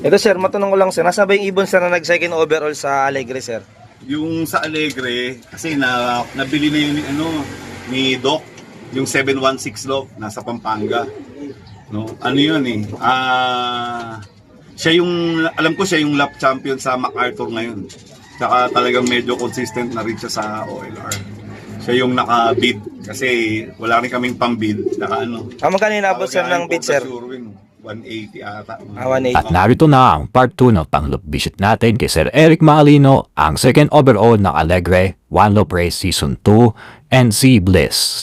Ito sir, matanong ko lang sir, nasa ba yung ibon sir na nag-second overall sa Alegre sir? Yung sa Alegre, kasi nabili na yun ni Doc, yung 716 Doc, nasa Pampanga. No? Ano yun eh, siya yung, alam ko siya yung lap champion sa MacArthur ngayon. Tsaka talagang medyo consistent na rin siya sa OLR. Siya yung naka-bid, kasi wala rin kaming pang-bid. Magkano inabot sir ng bid sir? 180 ata. 180. At narito na ang part 2 ng pang-loop visit natin kay Sir Eric Maalino, ang second overall ng Alegre, One Loop Race Season 2, NC Bliss.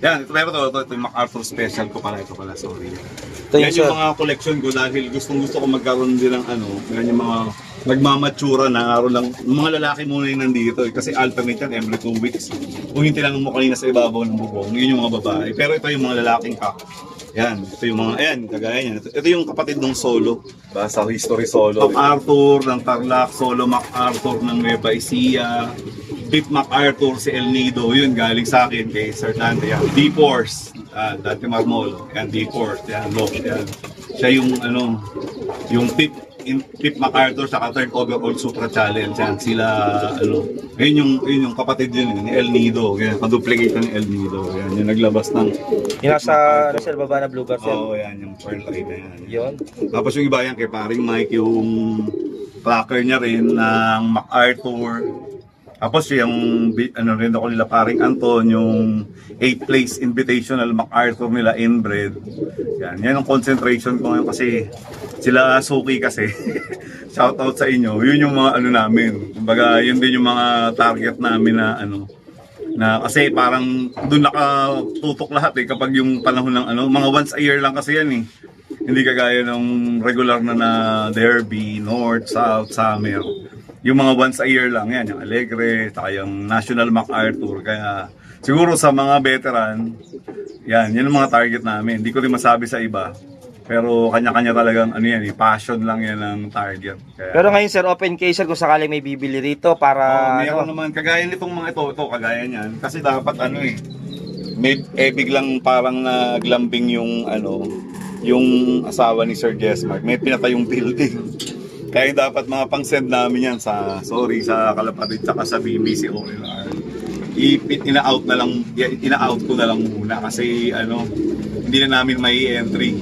Yan, ito yung MacArthur special ko pala. Ito pala, sorry. Ito Yan sir. yung mga collection ko dahil gustong-gusto ko magkaroon din ng yan yung mga nagmamatsura na araw lang. Yung mga lalaki muna yung nandito kasi alternate yan every 2 weeks. Kung yung tinanong mo kanina sa ibabaw ng bubong, yun yung mga babae. Pero ito yung mga lalaking cock. Yan, ito yung mga, ayan, kagaya niyan. Ito yung kapatid ng Solo. Sa history Solo. MacArthur ng Tarlac, Solo MacArthur ng Nueva Ecija. Pip MacArthur si El Nido, yun galing sa akin kay Sir Dante. Yan, D-Force, Dante Marmol. Yan, D-Force, yan, Lop, yan. Siya yung, yung Pip MacArthur sa third overall Supra Challenge. Yan, sila, yun yung kapatid yun, ni El Nido. Yan, kaduplicate ni El Nido. Yan, yung naglabas ng... Yung nasa sir, baba na blue bar sir. Oo, yan, yung pearl eye na yan. Yun. Tapos yung iba yan kay paring Mike, yung tracker niya rin ng MacArthur. Tapos yung rin ako nila paring Anton, yung 8th place invitational MacArthur nila inbred. Yan ang concentration ko ngayon kasi sila Suki kasi. Shout out sa inyo. Yun yung mga namin. Kumbaga, yun din yung mga target namin na na kasi parang doon nakatutok lahat eh kapag yung panahon ng mga once a year lang kasi yan eh. Hindi kagaya ng regular na derby, north, south, summer. Yung mga once a year lang yan, yung Alegre, saka yung National MacArthur. Kaya siguro sa mga veteran, yan ang mga target namin. Hindi ko rin masabi sa iba. Pero kanya-kanya talagang passion lang yan ang target. Kaya, Pero ngayon sir, open case sir kung sakaling may bibili rito para meron naman, kagaya nitong mga ito kagaya niyan. Kasi dapat may biglang parang naglambing yung yung asawa ni Sir Jesmark. May pinatayong building. Kaya dapat mga pang-send namin yan sa Kalapatid tsaka sa BBC OLR. Ina-out ko na lang muna kasi hindi na namin may entry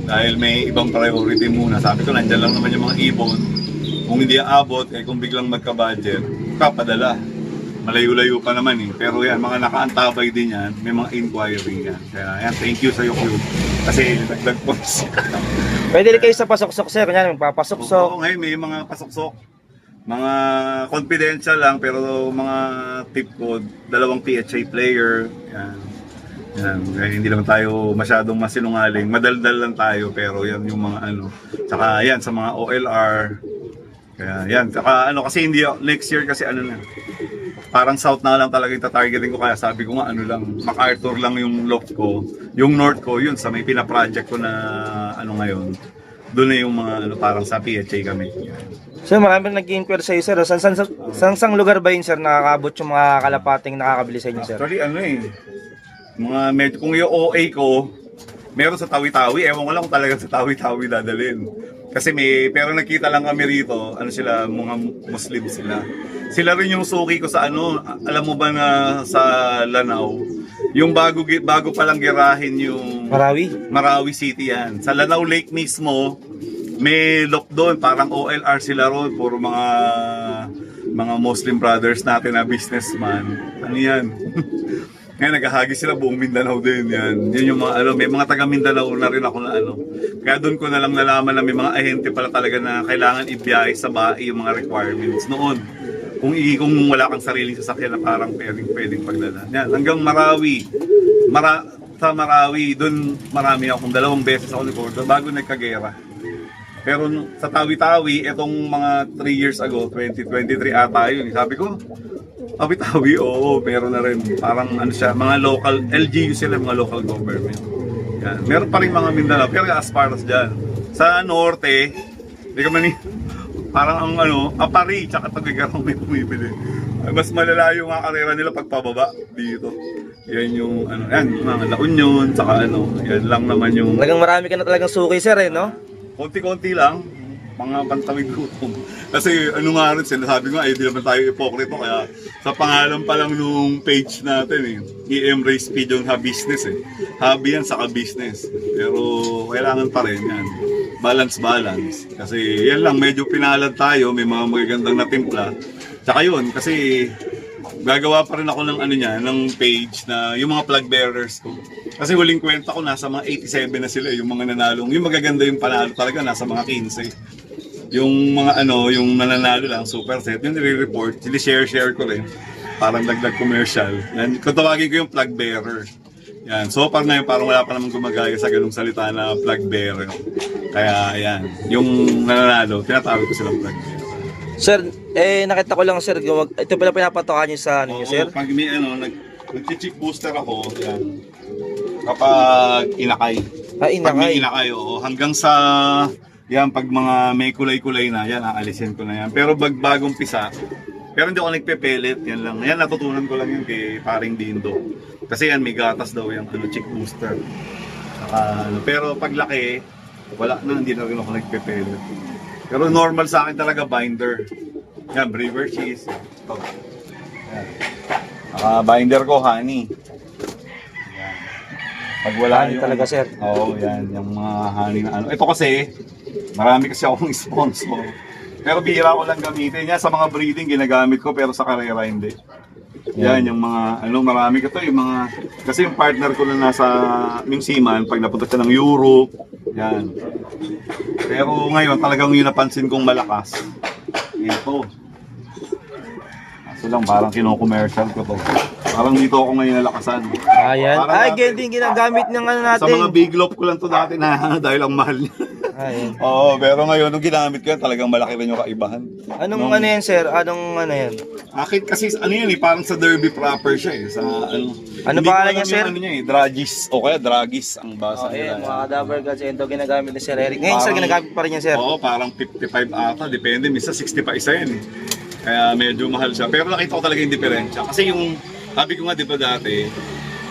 dahil may ibang priority muna. Sabi ko nandyan lang naman yung mga ibon. Kung hindi aabot, kung biglang magka-budget, papadala. Malayo-layo pa naman eh. Pero yan, mga nakaantabay din yan, may mga inquiry yan. Kaya yan, thank you sa iyo, Cube. Kasi nagdag points. pwede rin kayo sa pasok-sok sir, kanya magpapasoksok. Oo, ngayon may mga pasok-sok. Mga confidential lang, pero mga tip ko, 2 PHA player. Yan. Kaya hindi lang tayo masyadong masinungaling. Madaldal lang tayo, pero yan yung mga Tsaka yan, sa mga OLR. Kaya yan, tsaka kasi hindi, next year kasi parang south na lang talaga yung tatargeting ko. Kaya sabi ko nga MacArthur lang yung loft ko. Yung north ko, yun sa may pina-project ko na ngayon. Doon na yung mga parang sa PHA kami. Sir, marami nag-inquire sa iyo sir. Sang lugar ba yun sir nakakabot yung mga kalapating nakakabili sa inyo sir? Actually kung yung OA ko, meron sa Tawi-Tawi. Ewan ko lang kung talaga sa Tawi-Tawi dadalhin. Kasi pero nakita lang kami rito, sila, mga Muslim sila. Sila rin yung suki ko sa alam mo ba na sa Lanao, yung bago pa lang girahin yung Marawi City yan. Sa Lanao Lake mismo, may lock doon, parang OLR sila ron, puro mga Muslim brothers natin na businessman. Ano yan? Ngayon naghahagi sila buong Mindanao din yan. Yun yung mga may mga taga Mindanao na rin ako na Kaya doon ko na lang nalaman na may mga ahente pala talaga na kailangan ibiyahe sa bahay yung mga requirements noon. Kung wala kang sariling sasakyan na parang pwedeng pagdala. Yan, hanggang Marawi. Sa Marawi, doon marami akong 2 beses ako nag-order bago nagkagera. Pero sa Tawi-Tawi, itong mga 3 years ago, 2023 ata yun. Sabi ko, Tawi-Tawi, oo, meron na rin. Parang siya, mga local, LGU sila, mga local government. Yan. Meron pa rin mga Mindanao, pero as far as dyan. Sa Norte, hindi ka parang ang Apari, tsaka Tuguegarao may bumibili. Mas malala yung mga karera nila pagpababa dito. Yan yung ano, yan, mga La Union, saka ano, yan lang naman yung Talagang marami ka na talagang suki sir eh, no? konti-konti lang, mga pantawid gutom. Kasi ano nga rin, sinasabi ko, di naman tayo ipokrito, kaya sa pangalan pa lang nung page natin EM Race Pigeon Ha Business Hobby yan saka business. Pero kailangan pa rin yan. Balance. Kasi yan lang, medyo pinalad tayo, may mga magagandang na timpla. Tsaka yun, kasi gagawa pa rin ako ng ano niya, ng page na yung mga flag bearers ko. Kasi huling kwenta ko, nasa mga 87 na sila, yung mga nanalong. Yung magaganda yung panalo talaga, nasa mga 15. Yung mga ano, yung nananalo lang, super set, yung nire-report, share ko rin. Parang dagdag commercial. Yan, kung tawagin ko yung flag bearer. Yan, so far na yun, parang wala pa naman gumagaya sa ganung salita na flag bearer. Kaya yan, yung nananalo, tinatawag ko silang flag bearer. Sir, nakita ko lang sir, ito pala pinapatokan niyo sa ano niyo, sir? Pag may ano, nag-chip booster ako, yan. Kapag inakay. Pag may inakay, oo. Hanggang sa, yan, pag mga may kulay-kulay na, yan, aalisin ko na yan. Pero bagong pisa, pero hindi ako nagpe-pellet, yan lang. Yan, natutunan ko lang yun kay paring Dindo. Kasi yan, may gatas daw yung chick booster. Saka, pero pag laki, wala na, hindi na rin ako nagpe-pellet. Pero normal sa akin talaga binder. Yan, brewer cheese. Ito. Yan. Binder ko, honey. Yan. Pag wala Honey talaga, sir. Oo, yan. Yung mga honey na ano. Ito kasi, marami kasi akong sponsor. Pero bihira ko lang gamitin. Yan, sa mga breeding, ginagamit ko. Pero sa karera, hindi. Yan, yung mga, ano, marami ko to. Yung mga, kasi yung partner ko na nasa, yung seaman, pag napunta siya ng Europe, yan. Pero ngayon, talagang yung napansin kong malakas. Ito. Kaso lang, parang kino-commercial ko to. Parang dito ako ngayon nalakasan. Ayan. Parang Ay, dati- ganyan din ginagamit ng ano Sa mga natin. big loop ko lang to dati na dahil ang mahal niya. Ayan. Oo, pero ngayon, nung ginamit ko yan, talagang malaki rin yung kaibahan. Anong ano yan, sir? Anong ano yan? Akin kasi, ano yan parang sa derby proper siya sa ano. Ano Hindi ko pangalan alam niya, sir? yung Ano niya Dragis, o kaya Dragis ang basa Ayan, nila. mga kadaver gods. Ito ginagamit ni Sir Eric. Ngayon, sir, Parang- ginagamit pa rin yan, sir. Oo, parang 55 ata, depende. Minsan 60 pa isa yan. Kaya medyo mahal siya. Pero nakita ko talaga yung diferensya. Kasi yung, sabi ko nga di ba dati,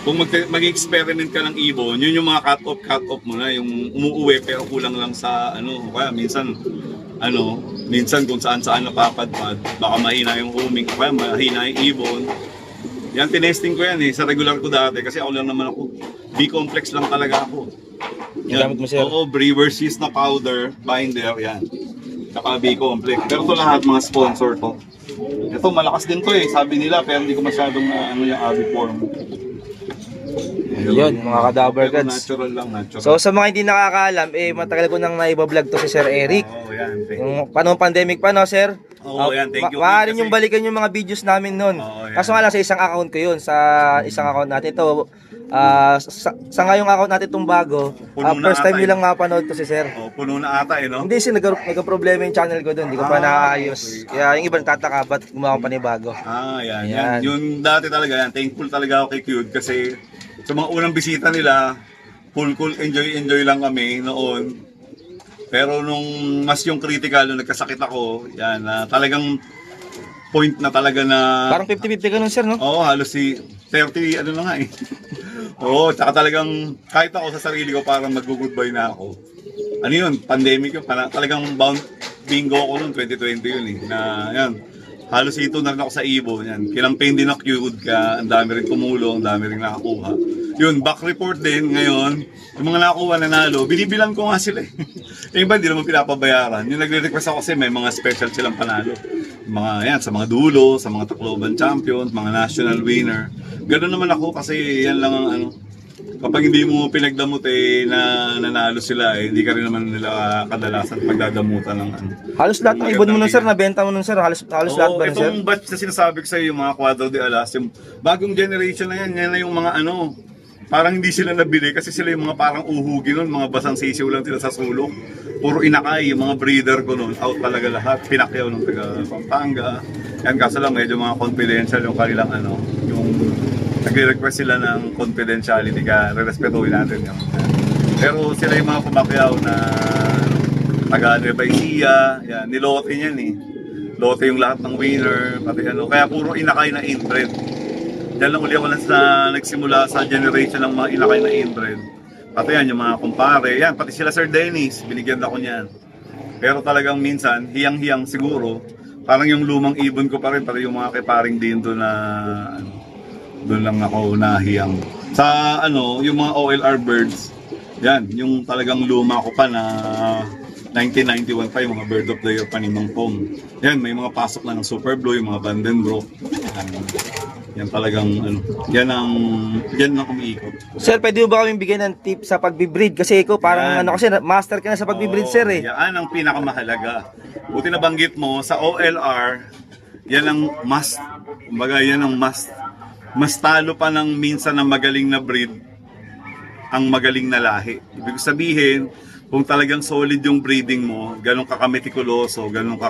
kung mag-experiment ka ng ibon, yun yung mga cut-off mo na, yung umuuwi pero kulang lang sa ano, kaya minsan kung saan-saan napapadpad, baka mahina yung homing, kaya mahina yung ibon. Yan, tinesting ko yan sa regular ko dati kasi ako lang naman ako, B-complex lang talaga ako. Ginamit mo, sir? Oo, brewer's yeast na powder, binder, yan. Saka B-complex. Pero ito lahat mga sponsor to. Ito, malakas din to sabi nila, pero hindi ko masyadong yung aviform. Yun, mga kadaver Pero gods. natural lang, natural. So, sa mga hindi nakakaalam, matagal ko nang naibablog to si Sir Eric. Oo, yan. Thank you. Yung panong pandemic pa, no, sir? Oo, yan. Thank you. Maaaring Kasi- yung balikan yung mga videos namin noon. Oo, yan. Kaso nga lang sa isang account ko yun, sa isang account natin. Ito, sa ngayong account natin itong bago, Puno na first time ata nyo lang mapanood to si Sir. Oh, puno na ata no? Hindi, nagka-problema yung channel ko doon, hindi ko pa naayos. Kaya yung ibang tataka, ba't gumawa pa ni bago? Yan. Yan. Yung dati talaga yan, thankful talaga ako kay Cute kasi sa mga unang bisita nila, cool, enjoy lang kami noon. Pero nung mas yung critical, nung nagkasakit ako, yan, talagang point na talaga na... Parang 50-50 ka nun, Sir, no? Oo, halos si 30, ano na nga Oo, tsaka talagang kahit ako sa sarili ko parang mag-goodbye na ako. Ano yun, pandemic yun, talagang bingo ako noong 2020 yun na yan. Halos ito na rin ako sa ibon, yan. Kilampain din ako Qud ka, ang dami rin kumulong, ang dami rin nakakuha. Yun, back report din ngayon, yung mga nakakuha nanalo, binibilang ko nga sila Yung iba, hindi naman pinapabayaran. Yung nagre-request ako kasi may mga special silang panalo. Mga yan, sa mga dulo, sa mga Tacloban champions, mga national winner. Ganoon naman ako kasi yan lang ang ano. Kapag hindi mo pinagdamot na nanalo sila hindi ka rin naman nila kadalasan pagdadamutan ng ano. Halos lahat ng ibon mo nun, Sir, nabenta mo nun, Sir. Halos lahat ba nun, Sir? Itong batch na sinasabi ko sa'yo, yung mga Cuadro de Alas, yung bagong generation na yan na yung mga ano, parang hindi sila nabili kasi sila yung mga parang uhugi nun, mga basang sisiw lang sila sa sulok. Puro inakay, yung mga breeder ko nun, out talaga lahat, pinakyaw ng taga Pampanga. Yan, kaso lang medyo mga confidential yung kanilang ano, yung nagre-request sila ng confidentiality ka, re-respetuhin natin yun. Pero sila yung mga pumakyaw na taga Nueva Ecija, yan, nilote niyan lote yung lahat ng winner, pati ano. Kaya puro inakay na inbred. Diyan lang uli ako nagsimula sa generation ng mga inakay na inbred. Pati yan, yung mga kumpare. Yan, pati sila Sir Dennis, binigyan ako niyan. Pero talagang minsan, hiyang-hiyang siguro. Parang yung lumang ibon ko pa rin, pati yung mga kiparing din doon na ano, doon lang ako nahiyang. Sa ano, yung mga OLR birds, yan, yung talagang luma ko pa na 1991 pa, yung mga bird of the year pa ni Mang Pong. Yan, may mga pasok na ng Super Blue, yung mga Vandenbroek. Yan talagang ano, yan ang umiikot. Sir, pwede mo ba kaming bigyan ng tip sa pagbe-breed? Kasi ikaw parang Yan. ano kasi master ka na sa pagbe-breed, sir eh. Yan ang pinakamahalaga. Buti na banggit mo sa OLR, yan ang must. Kumbaga, yan ang must. Mas talo pa ng minsan ng magaling na breed ang magaling na lahi. Ibig sabihin, kung talagang solid yung breeding mo, ganun ka kametikuloso, ganun ka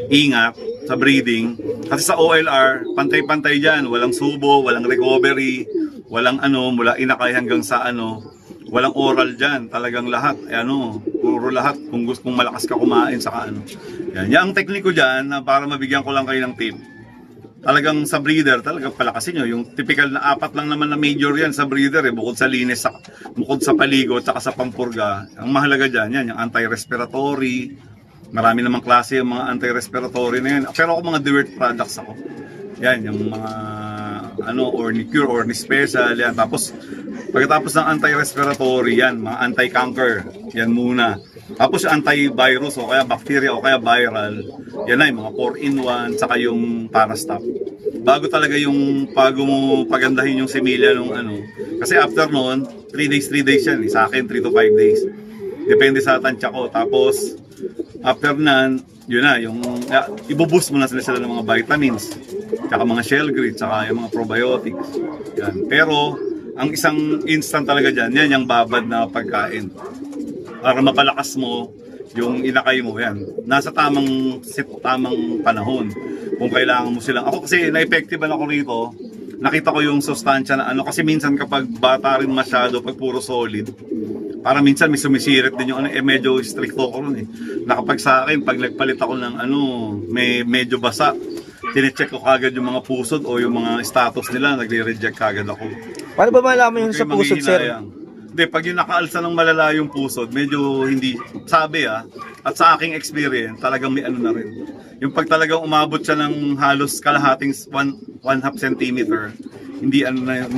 ingat sa breeding. Kasi sa OLR, pantay-pantay dyan. Walang subo, walang recovery, walang ano, mula inakay hanggang sa ano, walang oral dyan. Talagang lahat, ano, puro lahat. Kung gusto mong malakas ka kumain, saka ano. Yan, yan ang tekniko dyan, na para mabigyan ko lang kayo ng tip. Talagang sa breeder, talagang palakasin nyo. Yung typical na 4 lang naman na major yan sa breeder, bukod sa linis, bukod sa paligo, at sa pampurga. Ang mahalaga dyan, yan, yung anti-respiratory. Marami namang klase yung mga anti-respiratory na yan. Pero ako mga dewert products ako. Yan, yung mga Ornicure, Orni Special, yan. Tapos, pagkatapos ng anti-respiratory, yan, mga anti-cancer, yan muna. Tapos yung antivirus o kaya bacteria o kaya viral, yan na yung mga 4-in-1, saka yung Parastop. Bago talaga bago mo pagandahin yung similya nung ano. Kasi after noon, 3 days yan. Sa akin, 3 to 5 days. Depende sa tansya ko. Tapos, after nan, yun na, ibuboost mo na sila ng mga vitamins, tsaka mga shell grit, tsaka yung mga probiotics. Yan. Pero, ang isang instant talaga dyan, yan yung babad na pagkain. Para mapalakas mo yung inakay mo, yan. Nasa tamang panahon. Kung kailangan mo silang... Ako kasi na-effective ako rito, nakita ko yung sustansya na ano, kasi minsan kapag bata rin masyado, pag puro solid, para minsan may sumisirit din yung ano, medyo stricto ko rin eh. Nakapag sa akin, pag nagpalit ako ng ano, may medyo basa, tinecheck ko kagad yung mga pusod o yung mga status nila, nagre-reject kagad ako. Paano ba malaman yun sa pusod, sir? Hindi, pag yung nakaalsa ng malala yung pusod, medyo hindi, sabi at sa aking experience, talagang may ano na rin. Yung pag talagang umabot siya ng halos kalahating 1/2 centimeter, hindi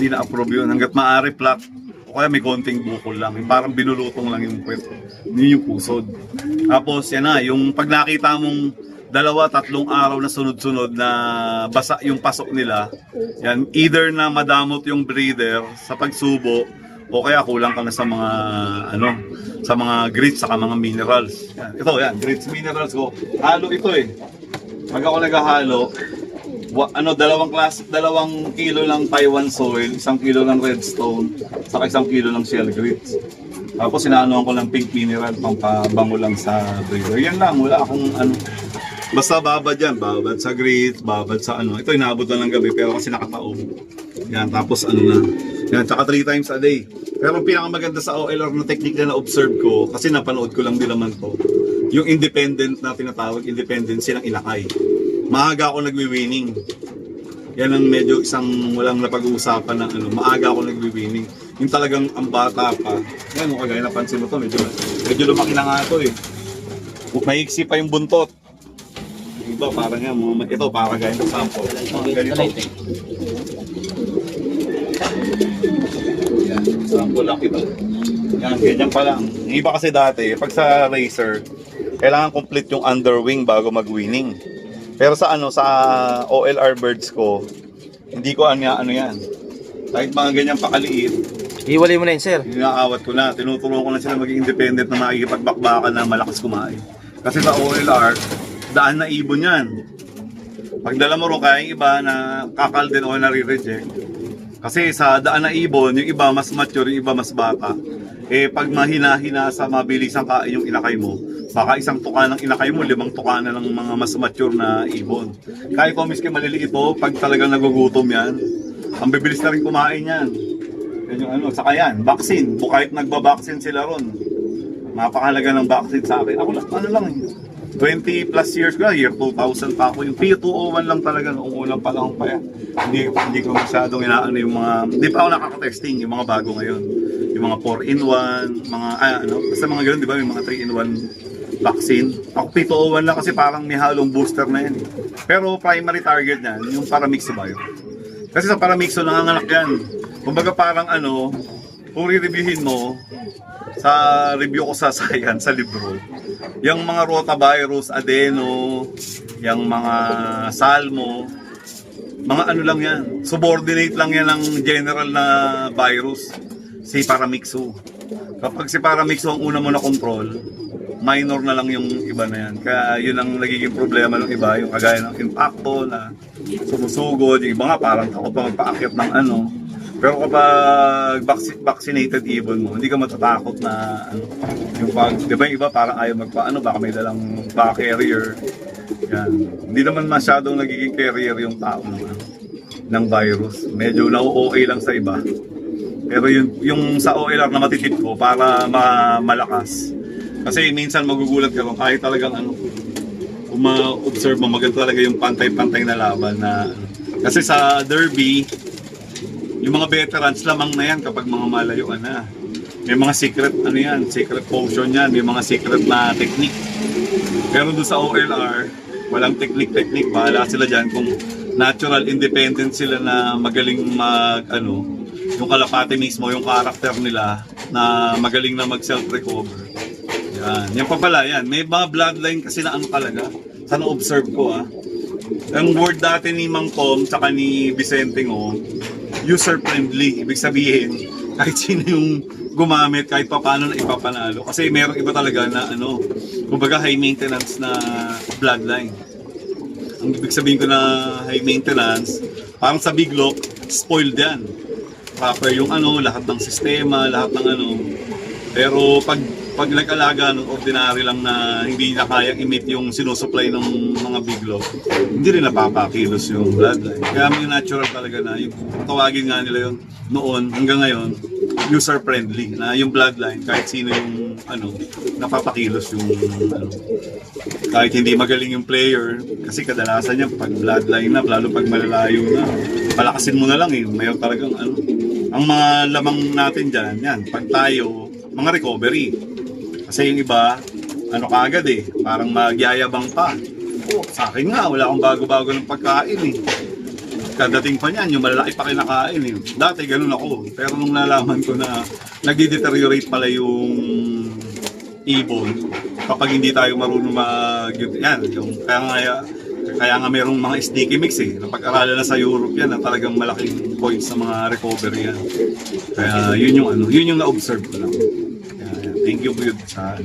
na-approve yun. Hanggat maaari flat, o kaya may konting bukol lang. Yung parang binulutong lang yung puwet. Yun yung pusod. Tapos yan na, yung pag nakita mong 2-3 araw na sunod-sunod na basa yung pasok nila, yan, either na madamot yung breeder sa pagsubo, o kaya kulang ka na sa mga sa mga grits saka mga minerals. Yan. Ito yan, grits minerals ko. Halo ito eh. Pag ako naghahalo, 2 kilo lang Taiwan soil, 1 kilo lang redstone, saka 1 kilo lang shell grits. Tapos sinaanuhan ko ng pink mineral pampabango lang sa breeder. Yan lang, wala akong ano. Basta babad yan, babad sa grits, babad sa ano. Ito inaabot na ng gabi pero kasi nakataob. Yan, tapos ano na. Yan, tsaka 3 times a day. Pero ang pinakamaganda sa OLR na technique na na-observe ko, kasi napanood ko lang din naman to, yung independent na tinatawag, independency ng inakay. Maaga ako nagwi-winning. Yan ang medyo isang walang napag-uusapan na ano, maaga ako nagwi-winning. Yung talagang ang bata pa. Yan, kagaya napansin mo to, medyo lumaki na nga to eh. Maiksi pa yung buntot. Iba, parang yan, ito, parang gaya ng sample. Ganito. Yan, sample lang ito. Yan, ganyan pa lang. Yung iba kasi dati, pag sa racer, kailangan complete yung underwing bago mag-winning. Pero sa sa OLR birds ko, hindi ko ano yan. Kahit mga ganyan pakaliit, Iwalay mo na yun, sir. inaawat ko na. Tinutulungan ko na sila maging independent na makikipagbakbakan na malakas kumain. Kasi sa OLR, daan na ibon yan. Pag dala mo rin kaya yung iba na kakal din o nare-reject. Kasi sa daan na ibon, yung iba mas mature, yung iba mas bata. Eh pag mahina-hina sa mabilisang kain yung inakay mo, baka 1 tuka ng inakay mo, 5 tuka na ng mga mas mature na ibon. Kahit kung miski maliliit ito, pag talagang nagugutom yan, ang bibilis na rin kumain yan. Yan yung saka yan, vaccine. Kahit nagbabaksin sila ron, napakahalaga ng vaccine sa akin. Ako lang, 20 plus years ko na, year 2000 pa ako. Yung P201 lang talaga noong unang panahon pa yan. Hindi ko masyadong inaano yung mga, hindi pa ako nakaka-testing yung mga bago ngayon. Yung mga 4-in-1, mga basta mga ganoon, di ba? Yung mga 3-in-1 vaccine. Ako P201 lang kasi parang may halong booster na yan. Pero primary target niyan, yung Paramyxovir. Kasi sa Paramyxo nanganganak yan. Kumbaga parang kung re-reviewin mo, sa review ko sa Science, sa libro, yung mga rotavirus, adeno, yung mga salmo, mga lang yan, subordinate lang yan ng general na virus, si Paramyxo. Kapag si Paramyxo ang una mo na control, minor na lang yung iba na yan. Kaya yun ang nagiging problema ng iba, yung kagaya ng impacto na sumusugod, yung iba nga parang takot pa magpaakyat ng Pero kapag vaccinated ibon mo, hindi ka matatakot na yung pag, di ba yung iba parang ayaw baka may dalang baka carrier. Yan. Hindi naman masyadong nagiging carrier yung tao ng virus. Medyo na-OA lang sa iba. Pero yung sa OLR na matitip ko para malakas. Kasi minsan magugulat ka kung kahit talagang kung ma-observe mo, maganda talaga yung pantay-pantay na laban na kasi sa derby, yung mga veterans lamang na yan kapag mga malayuan na. May mga secret, secret potion yan, may mga secret na technique. Pero doon sa OLR, walang technique, bahala sila dyan kung natural independent sila na magaling yung kalapate mismo, yung character nila na magaling na mag-self-recover. Yan pa pala yan. May mga bloodline kasi na talaga. Sa na-observe ko Ang word dati ni Mang Tom tsaka ni Vicente user-friendly. Ibig sabihin, kahit sino yung gumamit, kahit pa paano na ipapanalo. Kasi merong iba talaga na kumbaga high maintenance na bloodline. Ang ibig sabihin ko na high maintenance, parang sa Big Lock, spoiled yan. Proper yung lahat ng sistema, lahat ng Pero pag nag-alaga ng ordinary lang na hindi na kayang i-meet yung sinusupply ng mga big lock, hindi rin napapakilos yung bloodline. Kaya may natural talaga na yung tawagin nga nila yun noon hanggang ngayon, user-friendly na yung bloodline kahit sino yung napapakilos yung kahit hindi magaling yung player kasi kadalasan niya pag bloodline na lalo pag malalayo na palakasin mo na lang mayroon talagang ang mga lamang natin dyan yan pag tayo mga recovery. Kasi yung iba, kaagad parang magyayabang pa. Sa akin nga, wala akong bago-bago ng pagkain Kadating pa niyan, yung malalaki pa kinakain Dati ganun ako. Pero nung nalaman ko na nagde-deteriorate pala yung ibon, kapag hindi tayo marunong kaya nga mayroong mga sticky mix Napag-aralan na sa Europe yan, na talagang malaking points sa mga recovery yan. Kaya yun yung na-observe ko lang. Thank you po yun sa